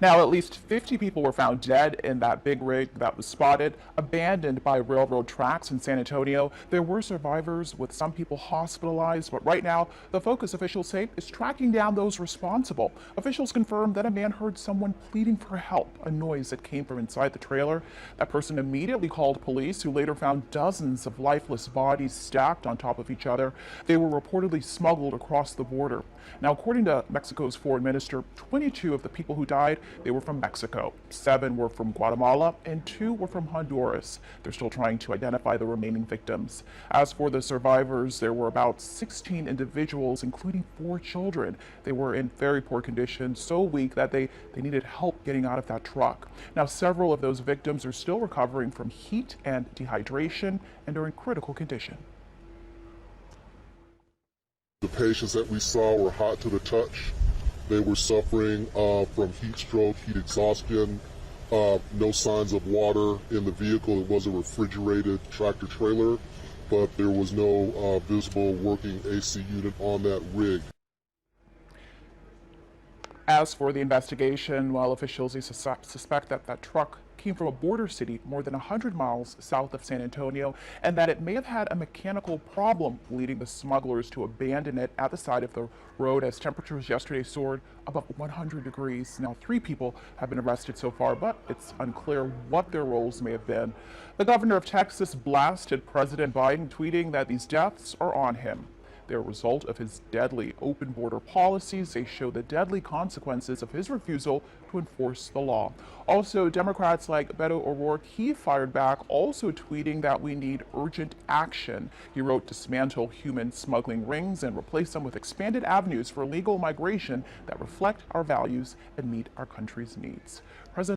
Now, at least 50 people were found dead in that big rig that was spotted, abandoned by railroad tracks in San Antonio. There were survivors, with some people hospitalized, but right now, the focus, officials say, is tracking down those responsible. Officials confirmed that a man heard someone pleading for help, a noise that came from inside the trailer. That person immediately called police, who later found dozens of lifeless bodies stacked on top of each other. They were reportedly smuggled across the border. Now, according to Mexico's foreign minister, 22 of the people who died, they were from Mexico. 7 were from Guatemala and 2 were from Honduras. They're still trying to identify the remaining victims. As for the survivors, there were about 16 individuals, including 4 children. They were in very poor condition, so weak that they needed help getting out of that truck. Now, several of those victims are still recovering from heat and dehydration and are in critical condition. The patients that we saw were hot to the touch. They were suffering from heat stroke, heat exhaustion, no signs of water in the vehicle. It was a refrigerated tractor trailer, but there was no visible working AC unit on that rig. As for the investigation, while officials suspect that that truck came from a border city more than 100 miles south of San Antonio, and that it may have had a mechanical problem, leading the smugglers to abandon it at the side of the road as temperatures yesterday soared above 100 degrees. Now, 3 people have been arrested so far, but it's unclear what their roles may have been. The governor of Texas blasted President Biden, tweeting that these deaths are on him. They're a result of his deadly open border policies. They show the deadly consequences of his refusal to enforce the law. Also, Democrats like Beto O'Rourke, he fired back, also tweeting that we need urgent action. He wrote, dismantle human smuggling rings and replace them with expanded avenues for legal migration that reflect our values and meet our country's needs. President